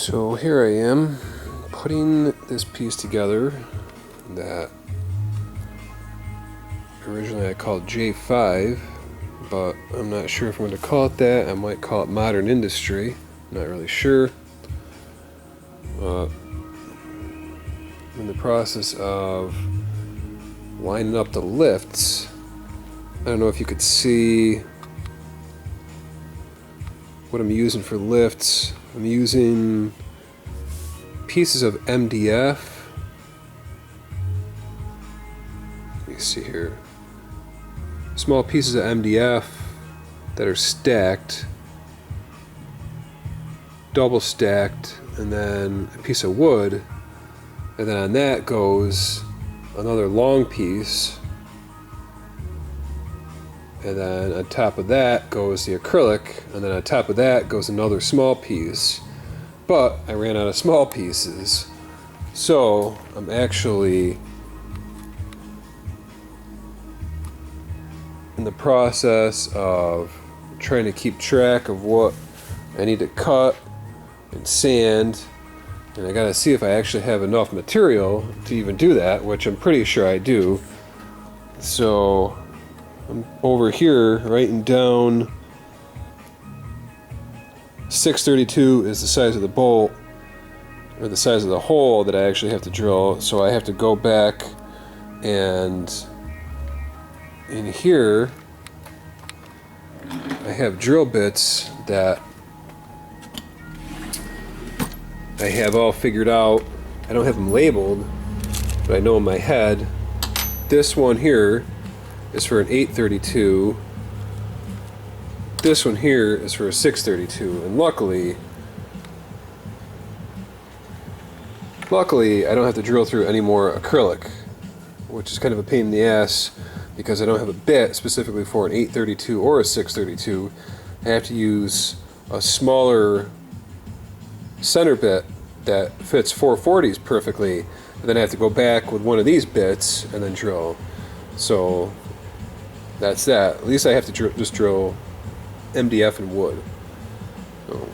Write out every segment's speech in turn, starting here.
So here I am putting this piece together that originally I called J5, but I'm not sure if I'm going to call it that. I might call it Modern Industry, not really sure. In the process of lining up the lifts. I don't know if you could see what I'm using for lifts. I'm using pieces of MDF. Let me see here. Small pieces of MDF that are stacked, double stacked, and then a piece of wood, and then on that goes another long piece, and then on top of that goes the acrylic, and then on top of that goes another small piece. But I ran out of small pieces, so I'm actually in the process of trying to keep track of what I need to cut and sand, and I gotta see if I actually have enough material to even do that, which I'm pretty sure I do. So I'm over here writing down 632 is the size of the bolt, or the size of the hole that I actually have to drill. So I have to go back, and in here I have drill bits that I have all figured out. I don't have them labeled, but I know in my head this one here is for an 832. This one here is for a 632, and luckily I don't have to drill through any more acrylic, which is kind of a pain in the ass because I don't have a bit specifically for an 832 or a 632. I have to use a smaller center bit that fits 440s perfectly, and then I have to go back with one of these bits and then drill. So that's that. At least I have to just drill MDF and wood. So,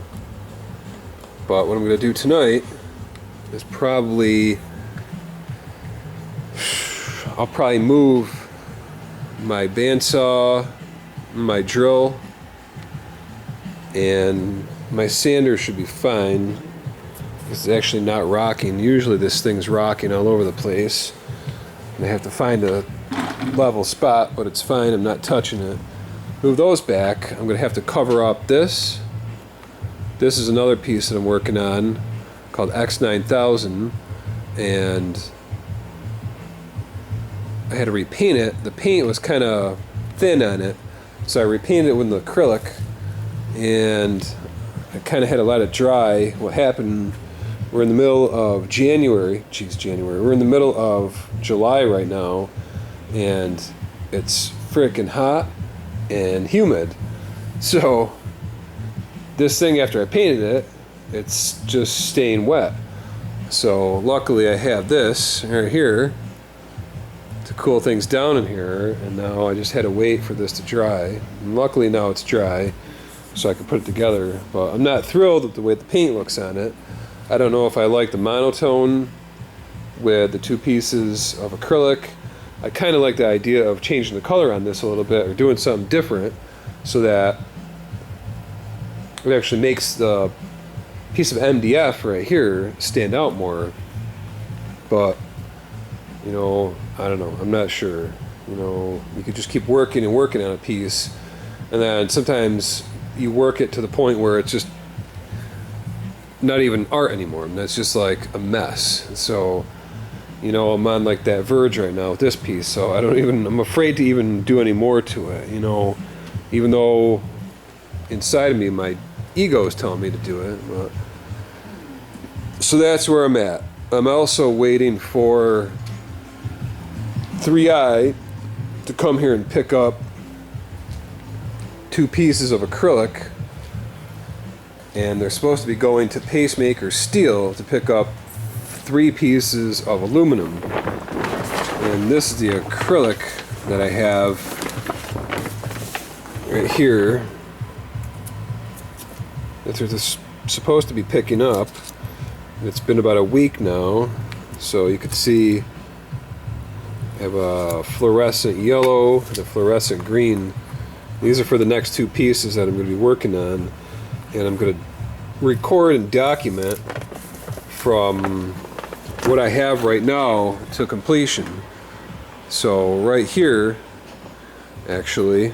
but what I'm going to do tonight is I'll probably move my bandsaw, my drill, and my sander should be fine. It's actually not rocking. Usually this thing's rocking all over the place, and I have to find a level spot, but it's fine. I'm not touching it. Move those back. I'm going to have to cover up this. This is another piece that I'm working on called X9000, and I had to repaint it. The paint was kind of thin on it, so I repainted it with the acrylic, and I kind of had to let it dry. What happened, we're in the middle of January. We're in the middle of July right now, and it's freaking hot and humid. So this thing, after I painted it, it's just staying wet. So luckily I have this right here to cool things down in here, and now I just had to wait for this to dry. And luckily now it's dry, so I can put it together. But I'm not thrilled with the way the paint looks on it. I don't know if I like the monotone with the two pieces of acrylic. I kind of like the idea of changing the color on this a little bit, or doing something different, so that it actually makes the piece of MDF right here stand out more. But, you know, I don't know. I'm not sure. You know, you could just keep working and working on a piece, and then sometimes you work it to the point where it's just not even art anymore. And that's just like a mess. So, you know, I'm on like that verge right now with this piece, so I'm afraid to even do any more to it, you know, even though inside of me my ego is telling me to do it. But so that's where I'm at. I'm also waiting for 3i to come here and pick up two pieces of acrylic, and they're supposed to be going to Pacemaker Steel to pick up 3 pieces of aluminum. And this is the acrylic that I have right here that they're supposed to be picking up. It's been about a week now, so you can see I have a fluorescent yellow and a fluorescent green. These are for the next two pieces that I'm going to be working on, and I'm going to record and document from what I have right now to completion. So right here, actually,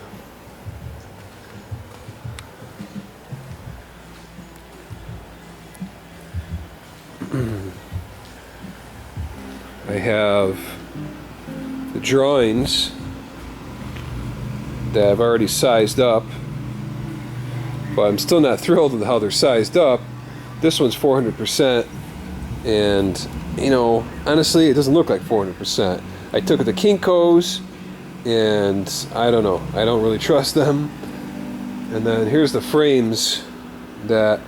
I have the drawings that I've already sized up, but I'm still not thrilled with how they're sized up. This one's 400%, and you know, honestly, it doesn't look like 400%. I took it to Kinko's, and I don't know, I don't really trust them. And then here's the frames that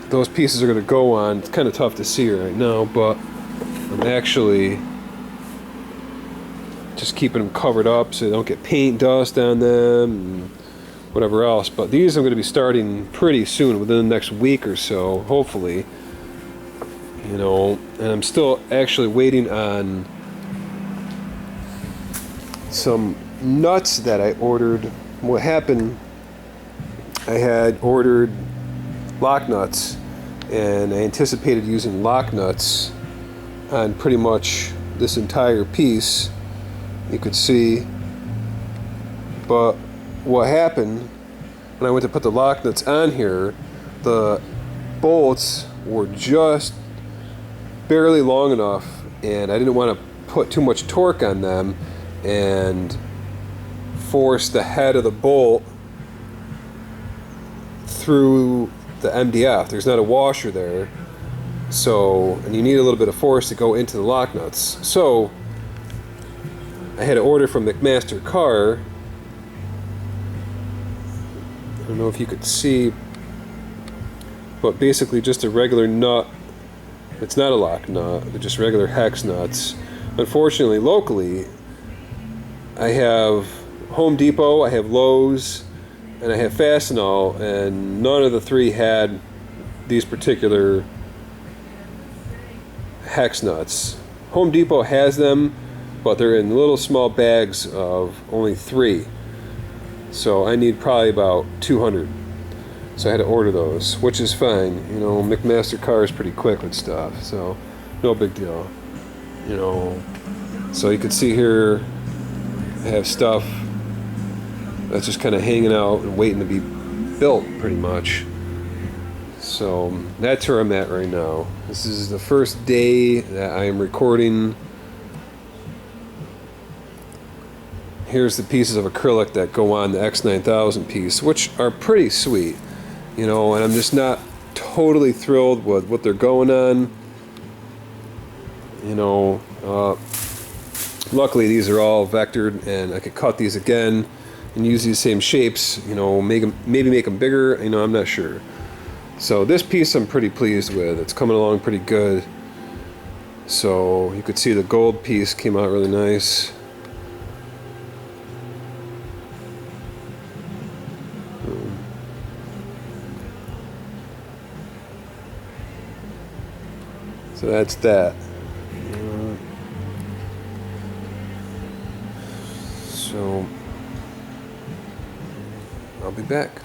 those pieces are going to go on. It's kind of tough to see right now, but I'm actually just keeping them covered up so they don't get paint dust on them and whatever else. But these I'm going to be starting pretty soon, within the next week or so, hopefully. You know, and I'm still actually waiting on some nuts that I ordered. What happened, I had ordered lock nuts, and I anticipated using lock nuts on pretty much this entire piece, you could see. But what happened, when I went to put the lock nuts on here, the bolts were just barely long enough, and I didn't want to put too much torque on them and force the head of the bolt through the MDF. There's not a washer there, so, and you need a little bit of force to go into the lock nuts. So I had to order from McMaster Carr. I don't know if you could see, but basically just a regular nut. It's not a lock nut, but just regular hex nuts. Unfortunately, locally, I have Home Depot, I have Lowe's, and I have Fastenal, and none of the three had these particular hex nuts. Home Depot has them, but they're in little small bags of only 3. So I need probably about 200. So I had to order those, which is fine. You know, McMaster Carr is pretty quick with stuff, so no big deal. You know, so you can see here I have stuff that's just kind of hanging out and waiting to be built, pretty much. So that's where I'm at right now. This is the first day that I am recording. Here's the pieces of acrylic that go on the X9000 piece, which are pretty sweet, you know, and I'm just not totally thrilled with what they're going on. You know, luckily these are all vectored, and I could cut these again and use these same shapes, you know, maybe make them bigger, you know, I'm not sure. So this piece I'm pretty pleased with. It's coming along pretty good. So you could see the gold piece came out really nice. So that's that. So I'll be back.